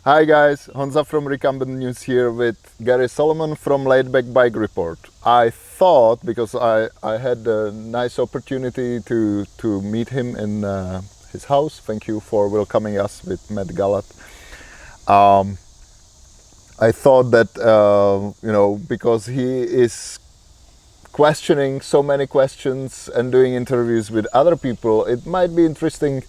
Hi guys, Honza from RECUMBENT.news here with Gary Solomon from Laidback Bike Report. I thought, because I had a nice opportunity to meet him in his house. Thank you for welcoming us with Matt Galat. I thought that, because he is questioning so many questions and doing interviews with other people, it might be interesting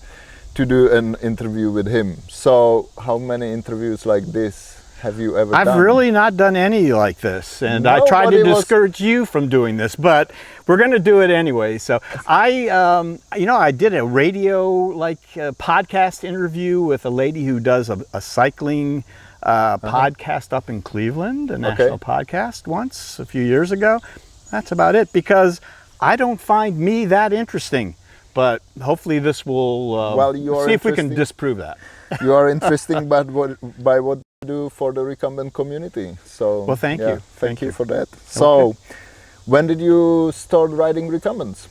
to do an interview with him. So how many interviews like this have you ever done? I've really not done any like this, and No, I tried but to it was- discourage you from doing this, but we're going to do it anyway. So I did a radio podcast interview with a lady who does a cycling podcast up in Cleveland, a national podcast once a few years ago. That's about it, because I don't find me that interesting. But hopefully this will see if we can disprove that. You are interesting by what you do for the recumbent community. So well, thank you. Thank you for that. So when did you start riding recumbents?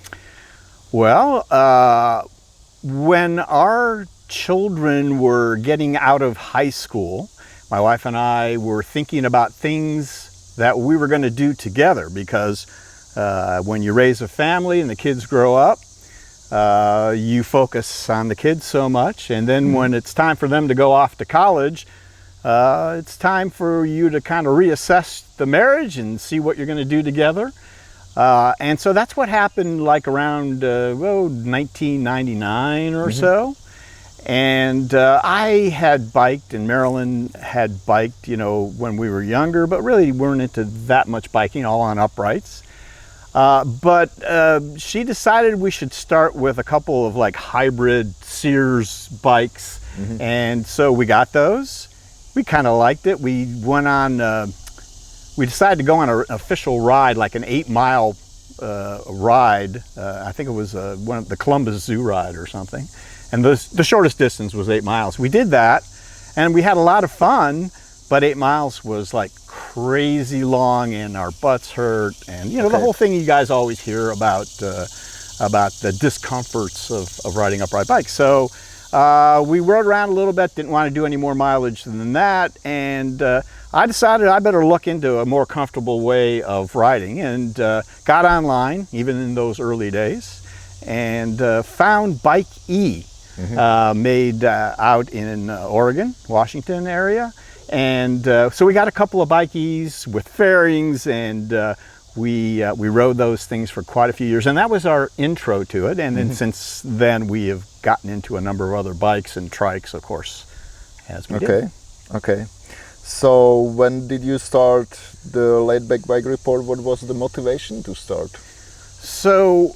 Well, when our children were getting out of high school, my wife and I were thinking about things that we were going to do together, because when you raise a family and the kids grow up, you focus on the kids so much, and then when it's time for them to go off to college, it's time for you to kind of reassess the marriage and see what you're going to do together. And so that's what happened like around 1999 or so. And I had biked, and Marilyn had biked, when we were younger, but really weren't into that much biking, all on uprights. But she decided we should start with a couple of hybrid Sears bikes. And so we got those. We kind of liked it. We went on, we decided to go on an official ride, like an 8-mile ride. I think it was one of the Columbus Zoo ride or something. And the shortest distance was 8 miles. We did that, and we had a lot of fun, but 8 miles was like crazy long, and our butts hurt, and the whole thing you guys always hear about the discomforts of riding upright bikes. So we rode around a little bit, didn't want to do any more mileage than that, and I decided I better look into a more comfortable way of riding, and got online, even in those early days, and found Bike E, made out in Oregon, Washington area. And so we got a couple of Bike E's with fairings, and we rode those things for quite a few years, and that was our intro to it. And then since then we have gotten into a number of other bikes and trikes, of course, as we did. Okay. So when did you start the Laidback Bike Report? What was the motivation to start? So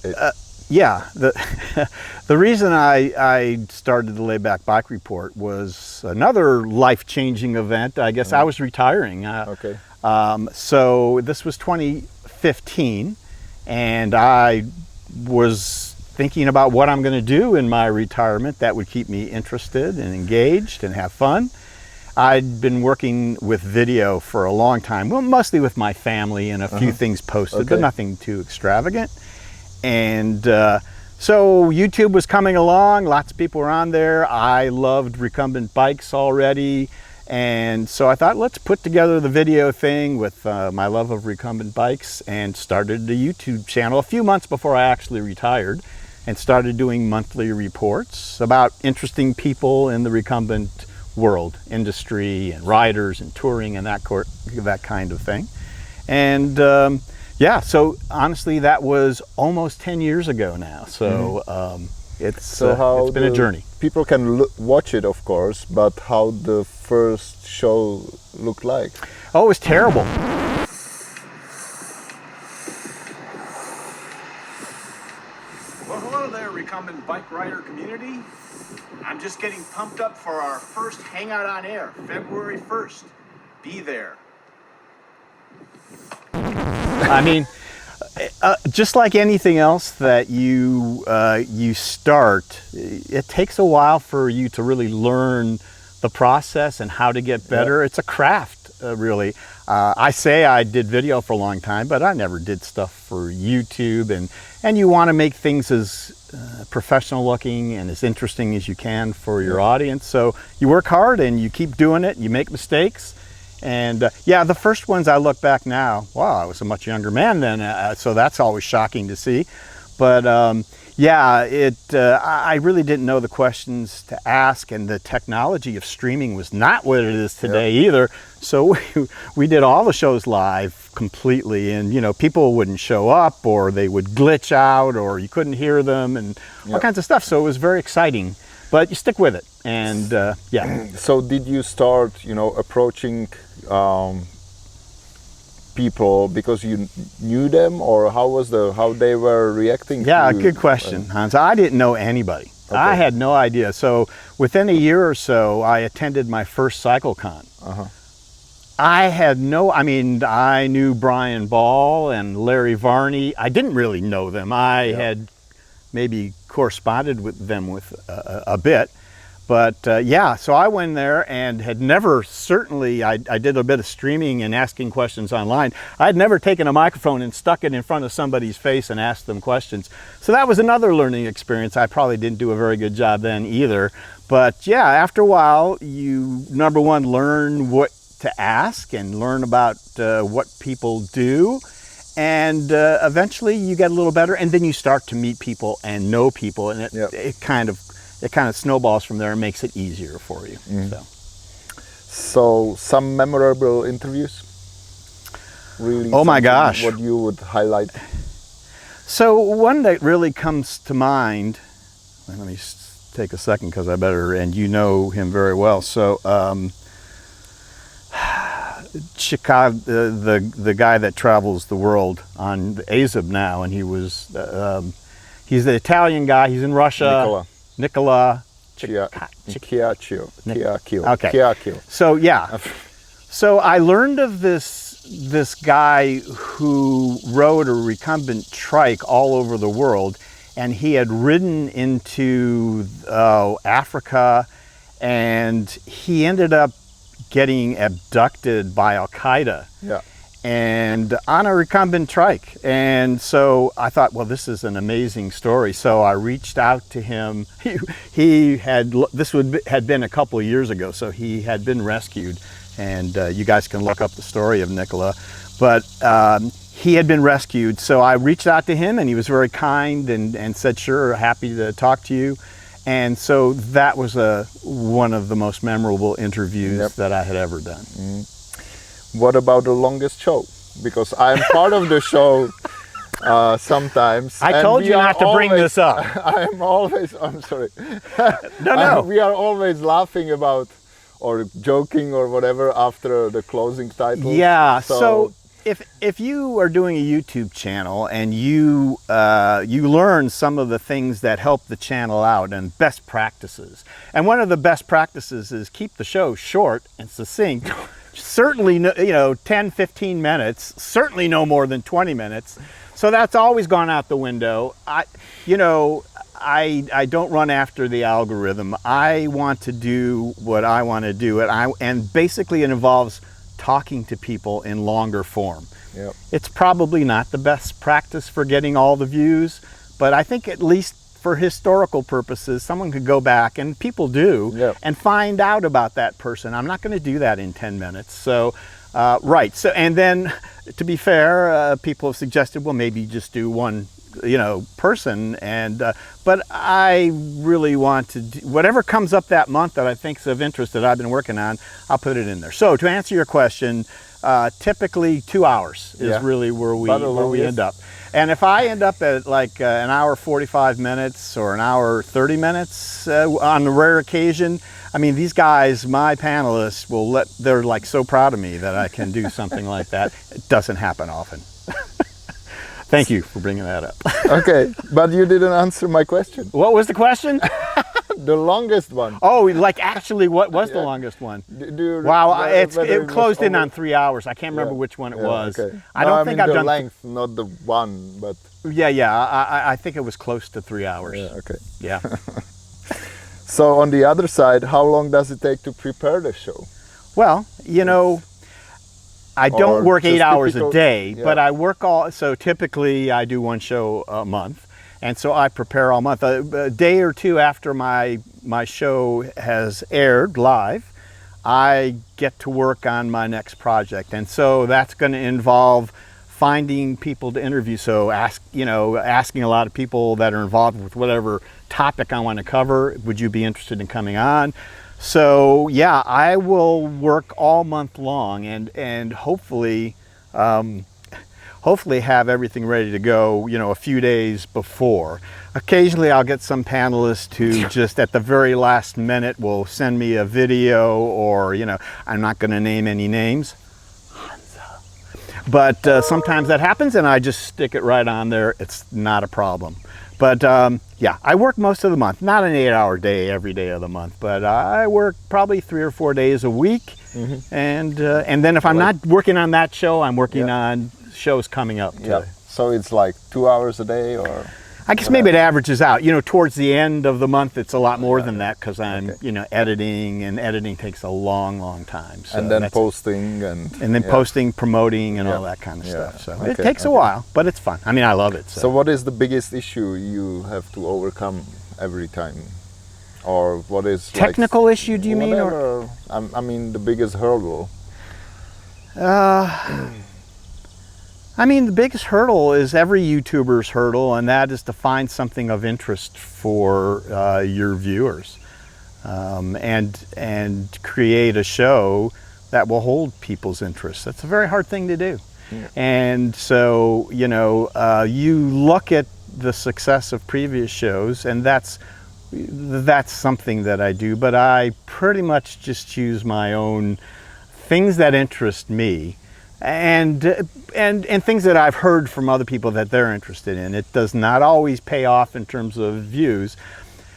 the reason I started the Laidback Bike Report was another life-changing event. I guess I was retiring. So this was 2015, and I was thinking about what I'm going to do in my retirement that would keep me interested and engaged and have fun. I'd been working with video for a long time, well, mostly with my family and a few things posted, but nothing too extravagant. And so YouTube was coming along, lots of people were on there. I loved recumbent bikes already, and so I thought, let's put together the video thing with my love of recumbent bikes, and started a YouTube channel a few months before I actually retired, and started doing monthly reports about interesting people in the recumbent world, industry and riders and touring and that kind of thing. And so honestly, that was almost 10 years ago now. So it's been a journey. People can watch it, of course, but how the first show looked like? Oh, it was terrible. Well, hello there, recumbent bike rider community. I'm just getting pumped up for our first Hangout on Air, February 1st. Be there. I mean, just like anything else that you start, it takes a while for you to really learn the process and how to get better. It's a craft, really. I say I did video for a long time, but I never did stuff for YouTube, and you want to make things as professional looking and as interesting as you can for your audience. So you work hard and you keep doing it. You make mistakes. And yeah, the first ones I look back now, wow, I was a much younger man then, so that's always shocking to see. But yeah, I really didn't know the questions to ask, and the technology of streaming was not what it is today either. So we did all the shows live completely, and you know, people wouldn't show up, or they would glitch out, or you couldn't hear them, and all kinds of stuff. So it was very exciting, but you stick with it, and yeah. So did you start, you know, approaching people because you knew them, or how they were reacting? Yeah, to, good question, Honza. I didn't know anybody. Okay. I had no idea. So within a year or so, I attended my first CycleCon. I mean, I knew Brian Ball and Larry Varney. I didn't really know them. I had maybe corresponded with them a bit. But yeah, so I went there and had never, certainly, I did a bit of streaming and asking questions online. I'd never taken a microphone and stuck it in front of somebody's face and asked them questions. So that was another learning experience. I probably didn't do a very good job then either. But yeah, after a while, you, number one, learn what to ask and learn about what people do. And eventually you get a little better, and then you start to meet people and know people, and it kind of snowballs from there and makes it easier for you. So some memorable interviews? Really? Oh my gosh. What you would highlight? So one that really comes to mind, let me take a second because I better, and you know him very well. So Chicago, the guy that travels the world on the AZIB now, and he was, he's the Italian guy, he's in Russia. Nicola. Chiacchio. Okay. So yeah. So I learned of this guy who rode a recumbent trike all over the world, and he had ridden into Africa, and he ended up getting abducted by Al-Qaeda. And on a recumbent trike. And so I thought, well, this is an amazing story. So I reached out to him. This had been a couple of years ago, so he had been rescued. And you guys can look up the story of Nicola. But he had been rescued. So I reached out to him, and he was very kind and said, sure, happy to talk to you. And so that was one of the most memorable interviews that I had ever done. What about the longest show? Because I'm part of the show sometimes. I told you not to bring this up. I'm sorry. No. We are always laughing about, or joking or whatever, after the closing title. Yeah, so if you are doing a YouTube channel and you learn some of the things that help the channel out and best practices. And one of the best practices is keep the show short and succinct. Certainly, 10, 15 minutes, certainly no more than 20 minutes. So that's always gone out the window. I don't run after the algorithm. I want to do what I want to do. And basically it involves talking to people in longer form. It's probably not the best practice for getting all the views, but I think at least for historical purposes, someone could go back, and people do, and find out about that person. I'm not going to do that in 10 minutes. So, right. So, and then, to be fair, people have suggested, well, maybe just do one, person. And but I really want to do whatever comes up that month that I think is of interest that I've been working on. I'll put it in there. So, to answer your question, typically 2 hours is really where we end up. And if I end up at like an hour 45 minutes or an hour 30 minutes on a rare occasion, I mean, these guys, my panelists, they're like so proud of me that I can do something like that. It doesn't happen often. Thank you for bringing that up. Okay, but you didn't answer my question. What was the question? The longest one. Oh, like actually, what was the longest one? Wow, it closed in on 3 hours. I can't remember which one it was. Okay. I don't think I've the done length, not the one, but I think it was close to 3 hours. Okay. Yeah. So on the other side, how long does it take to prepare the show? Well, I don't work 8 hours a day, but I work so typically I do one show a month. And so I prepare all month. A day or two after my show has aired live, I get to work on my next project. And so that's going to involve finding people to interview. So asking a lot of people that are involved with whatever topic I want to cover. Would you be interested in coming on? So yeah, I will work all month long and hopefully have everything ready to go, a few days before. Occasionally I'll get some panelists who just at the very last minute will send me a video, or, I'm not going to name any names, Honza. But sometimes that happens and I just stick it right on there. It's not a problem. But yeah, I work most of the month, not an 8-hour day every day of the month, but I work probably 3 or 4 days a week. Mm-hmm. And then if I'm not working on that show, I'm working on shows coming up. Yeah. So it's like 2 hours a day, or? I guess maybe it averages out. Towards the end of the month, it's a lot more than that because I'm, editing, and editing takes a long, long time. So and then posting and then posting, promoting, and all that kind of stuff. So it takes a while, but it's fun. I mean, I love it. So what is the biggest issue you have to overcome every time? Or what is technical issue? Do you mean? Or I mean the biggest hurdle. I mean, the biggest hurdle is every YouTuber's hurdle, and that is to find something of interest for your viewers, and create a show that will hold people's interest. That's a very hard thing to do. Yeah. And so, you look at the success of previous shows, and that's something that I do, but I pretty much just choose my own things that interest me. And things that I've heard from other people that they're interested in. It does not always pay off in terms of views.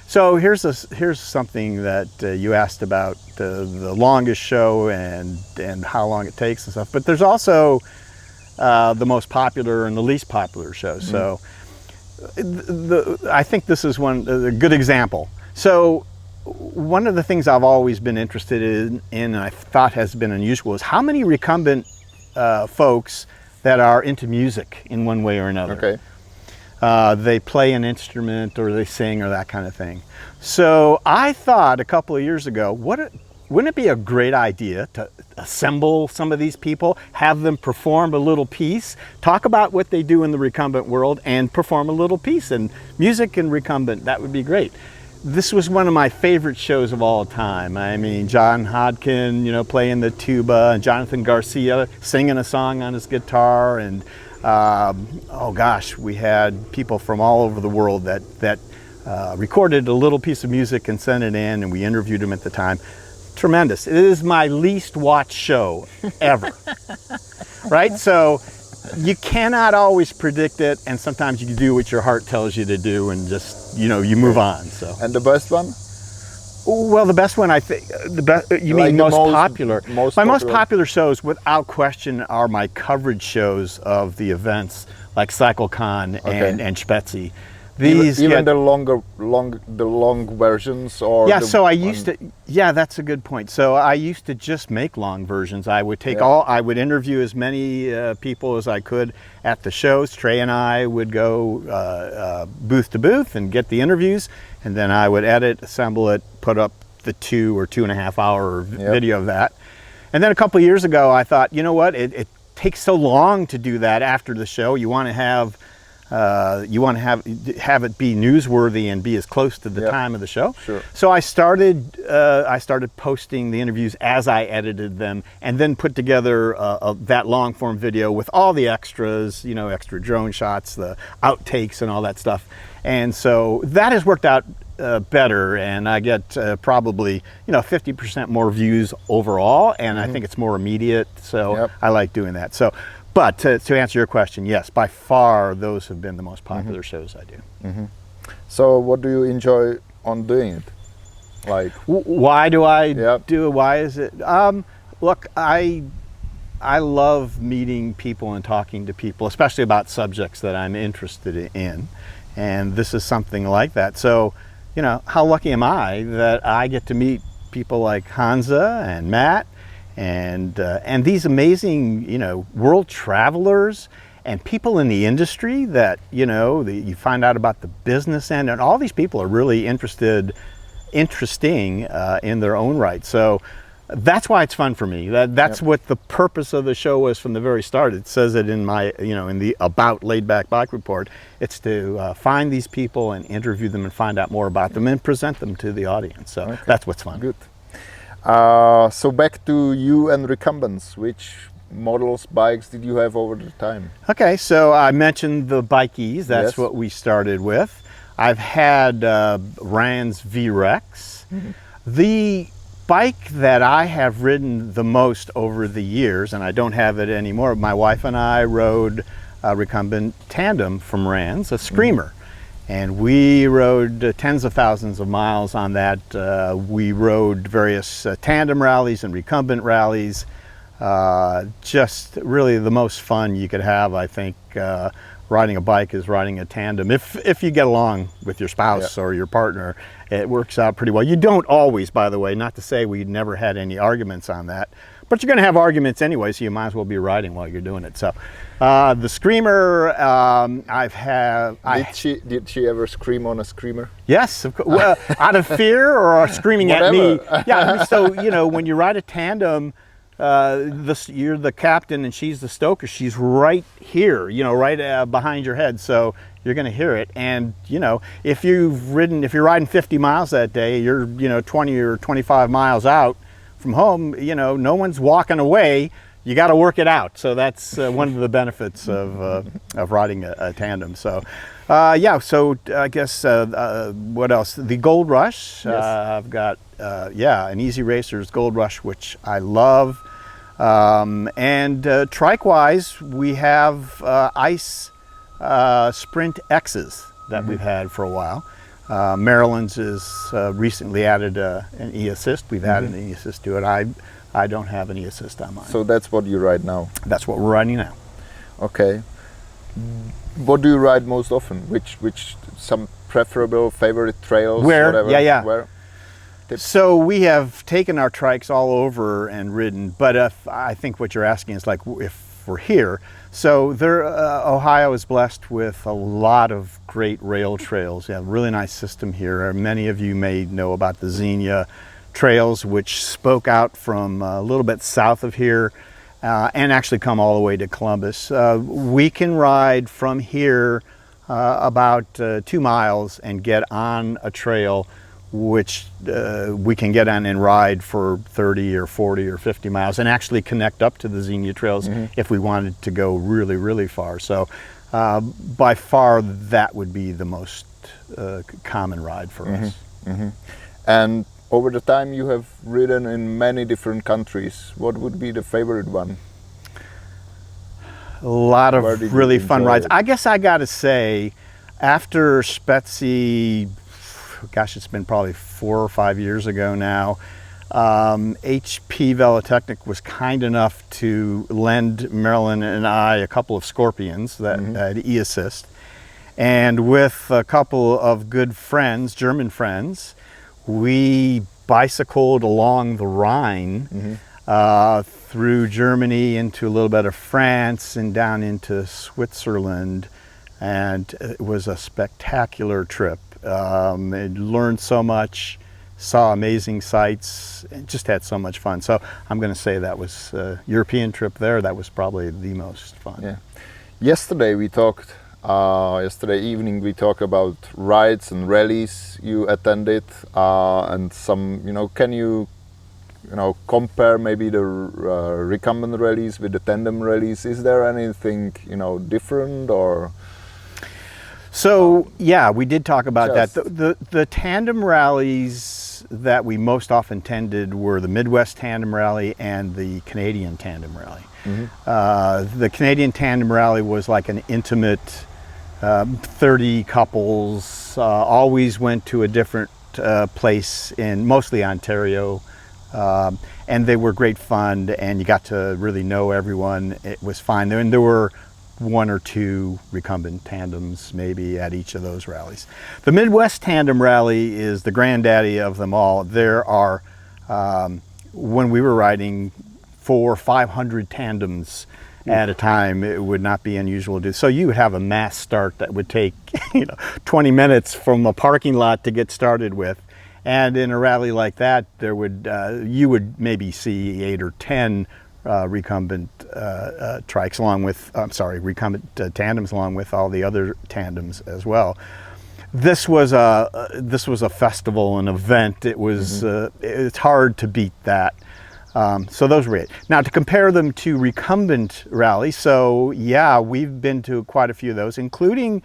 So here's something that you asked about the longest show and how long it takes and stuff. But there's also the most popular and the least popular shows. So I think this is a good example. So one of the things I've always been interested in and I thought has been unusual is how many recumbent folks that are into music in one way or another. Okay. They play an instrument or they sing or that kind of thing. So I thought a couple of years ago, wouldn't it be a great idea to assemble some of these people, have them perform a little piece, talk about what they do in the recumbent world, and perform a little piece in music and recumbent? That would be great. This was one of my favorite shows of all time. I mean, John Hodkin, playing the tuba, and Jonathan Garcia singing a song on his guitar, and oh gosh, we had people from all over the world that recorded a little piece of music and sent it in, and we interviewed them at the time. Tremendous. It is my least watched show ever. Right? So you cannot always predict it, and sometimes you do what your heart tells you to do, and just you move on. So. And the best one? Well, the best one, I think, you mean most popular? My most popular shows, without question, are my coverage shows of the events like CycleCon and Spezi. These even the long versions, or so I used to. Yeah, that's a good point. So I used to just make long versions. I would take I would interview as many people as I could at the shows. Trey and I would go booth to booth and get the interviews, and then I would edit, assemble it, put up the 2 or 2.5 hour video of that. And then a couple of years ago, I thought, you know what? It takes so long to do that after the show. You want to have it be newsworthy and be as close to the time of the show. Sure. So I started posting the interviews as I edited them, and then put together that long form video with all the extras, extra drone shots, the outtakes, and all that stuff. And so that has worked out better, and I get probably 50% more views overall, and I think it's more immediate. So I like doing that. So. But to answer your question, yes, by far those have been the most popular shows I do. So what do you enjoy on doing it? Like, why do I do it? Why is it? Look, I love meeting people and talking to people, especially about subjects that I'm interested in, and this is something like that. So, how lucky am I that I get to meet people like Honza and Matt, and these amazing, world travelers, and people in the industry that, you know, you find out about the business end, and all these people are really interesting in their own right. So that's why it's fun for me. That's what the purpose of the show was from the very start. It says it in my, you know, in the About Laidback Bike Report. It's to find these people and interview them and find out more about them and present them to the audience. So that's what's fun. Good. So back to you and recumbents. Which models, bikes did you have over the time? Okay, so I mentioned the Bikeys. That's Yes. what we started with. I've had Rand's V-Rex. The bike that I have ridden the most over the years, and I don't have it anymore, my wife and I rode a recumbent tandem from Rand's, a Screamer. And we rode tens of thousands of miles on that. We rode various tandem rallies and recumbent rallies. Just really the most fun you could have, I think. Riding a bike is riding a tandem. If you get along with your spouse or your partner, it works out pretty well. You don't always, by the way, not to say we never had any arguments on that, but you're going to have arguments anyway, so you might as well be riding while you're doing it. So the Screamer, Did she ever scream on a Screamer? Yes, of course. Well, out of fear or screaming at me. Yeah, so, you know, when you ride a tandem, you're the captain and she's the stoker. She's right here, you know, right behind your head. So you're going to hear it. And, you know, if you're riding 50 miles that day, you're, you know, 20 or 25 miles out from home, you know, no one's walking away. You got to work it out. So that's one of the benefits of riding a tandem. So, yeah, so I guess, what else? The Gold Rush. Yes. I've got, an Easy Racers Gold Rush, which I love. And trike-wise, we have Ice Sprint X's that we've had for a while. Maryland's is recently added an e-assist. We've added an e-assist to it. I don't have an e-assist on mine. So that's what you ride now? That's what we're riding now. Okay. What do you ride most often? Which some preferable favorite trails? Where? Whatever? Yeah. Where? So we have taken our trikes all over and ridden, but I think what you're asking is like if we're here. So Ohio is blessed with a lot of great rail trails. We have a really nice system here. Many of you may know about the Xenia trails, which spoke out from a little bit south of here and actually come all the way to Columbus. We can ride from here about 2 miles and get on a trail which we can get on and ride for 30 or 40 or 50 miles and actually connect up to the Xenia trails if we wanted to go really, really far. So by far that would be the most common ride for us. And over the time you have ridden in many different countries. What would be the favorite one? A lot of really fun rides. it? I guess I got to say, after Spetzi, gosh, it's been probably 4 or 5 years ago now, HP Velotechnik was kind enough to lend Marilyn and I a couple of Scorpions that had e-assist. And with a couple of good friends, German friends, we bicycled along the Rhine through Germany into a little bit of France and down into Switzerland. And it was a spectacular trip. Learned so much, saw amazing sights, and just had so much fun. So I'm going to say that was a European trip there. That was probably the most fun. Yeah. Yesterday we talked. Yesterday evening we talked about rides and rallies you attended, and some. You know, can you compare maybe the recumbent rallies with the tandem rallies? Is there anything different or? So yeah, we did talk about that. The tandem rallies that we most often tended were the Midwest Tandem Rally and the Canadian Tandem Rally. The Canadian Tandem Rally was like an intimate 30 couples, always went to a different place in mostly Ontario, and they were great fun, and you got to really know everyone. It was fine. And there were 1 or 2 recumbent tandems maybe at each of those rallies. The Midwest Tandem Rally is the granddaddy of them all. There are, when we were riding, 400 or 500 tandems at a time. It would not be unusual to do. So you would have a mass start that would take 20 minutes from a parking lot to get started with. And in a rally like that, there would you would maybe see 8 or 10 recumbent trikes along with, recumbent tandems along with all the other tandems as well. This was a festival, an event. It was it's hard to beat that. So those were it. Now to compare them to recumbent rallies, so yeah, we've been to quite a few of those, including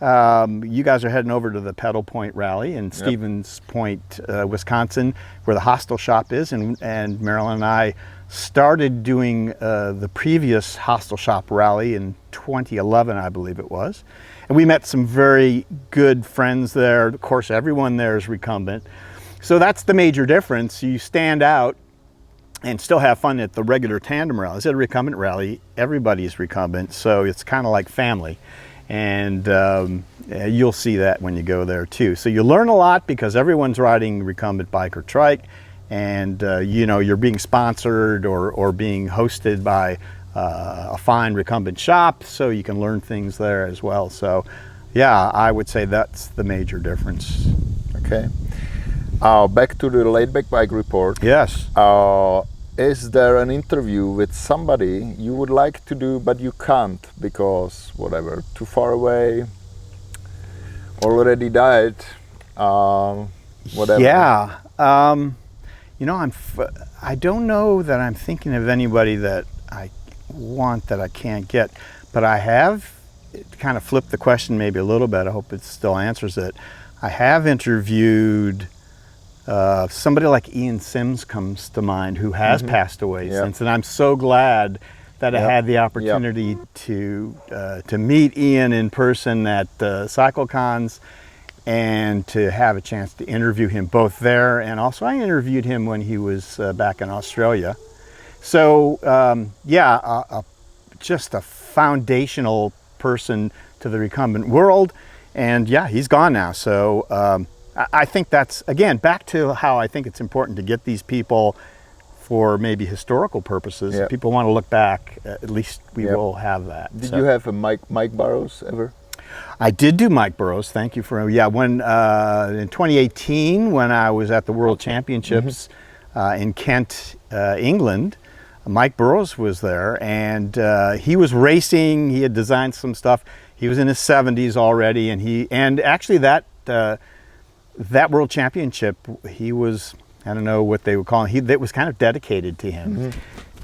you guys are heading over to the Pedal Point rally in Stevens Point, Wisconsin, where the hostel shop is, and Marilyn and I started doing the previous hostel shop rally in 2011, I believe it was. And we met some very good friends there. Of course, everyone there is recumbent. So that's the major difference. You stand out and still have fun at the regular tandem rallies. At a recumbent rally, everybody's recumbent, so it's kind of like family. And you'll see that when you go there too. So you learn a lot because everyone's riding recumbent bike or trike, and you're being sponsored or being hosted by a fine recumbent shop, so you can learn things there as well. So yeah, I would say that's the major difference. Okay. Back to the Laidback Bike Report. Yes. Is there an interview with somebody you would like to do but you can't because whatever, too far away, already died, whatever? Yeah. I don't know that I'm thinking of anybody that I want that I can't get, but I have kind of flipped the question maybe a little bit. I hope it still answers it. I have interviewed somebody like Ian Sims comes to mind, who has passed away since, and I'm so glad that I had the opportunity to meet Ian in person at CycleCons and to have a chance to interview him both there, and also I interviewed him when he was back in Australia. So just a foundational person to the recumbent world, and yeah, he's gone now. So I think that's, again, back to how I think it's important to get these people for maybe historical purposes. If people want to look back, at least we will have that. Did you have a Mike Burrows ever? I did do Mike Burrows, thank you for, when in 2018, when I was at the World Championships in Kent, England, Mike Burrows was there, and he was racing, he had designed some stuff. He was in his 70s already, and actually that World Championship, he was, I don't know what they would call him, it was kind of dedicated to him.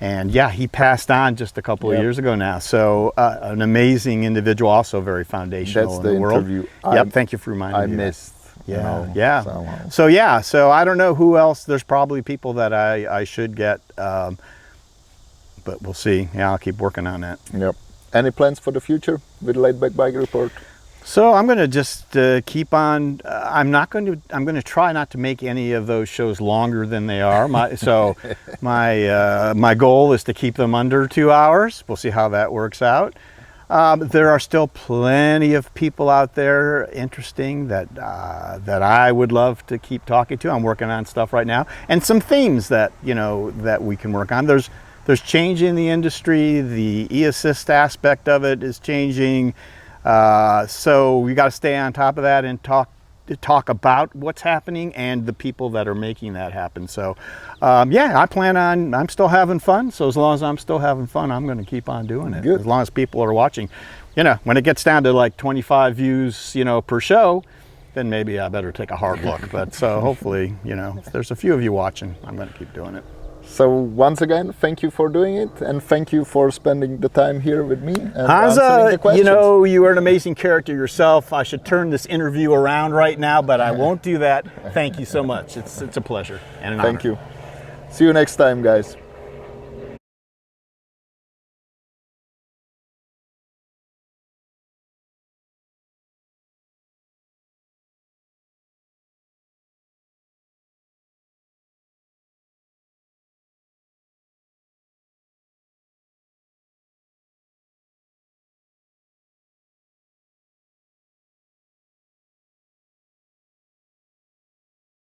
And yeah, he passed on just a couple of years ago now. So an amazing individual, also very foundational in the world. Interview. Thank you for reminding me. I missed. So I don't know who else. There's probably people that I should get, but we'll see. Yeah, I'll keep working on that. Yep. Any plans for the future with Laidback Bike Report? So I'm going to just keep on. I'm going to try not to make any of those shows longer than they are. My goal is to keep them under 2 hours. We'll see how that works out. There are still plenty of people out there interesting that I would love to keep talking to. I'm working on stuff right now, and some themes that that we can work on. There's change in the industry. The e-assist aspect of it is changing. So we got to stay on top of that and talk about what's happening and the people that are making that happen. So I plan on, I'm still having fun. So as long as I'm still having fun, I'm going to keep on doing it. Good. As long as people are watching. When it gets down to like 25 views, per show, then maybe I better take a hard look. But so hopefully, if there's a few of you watching, I'm going to keep doing it. So once again, thank you for doing it, and thank you for spending the time here with me and answering the questions. You are an amazing character yourself. I should turn this interview around right now, but I won't do that. Thank you so much. It's a pleasure and an honor. Thank you. See you next time, guys.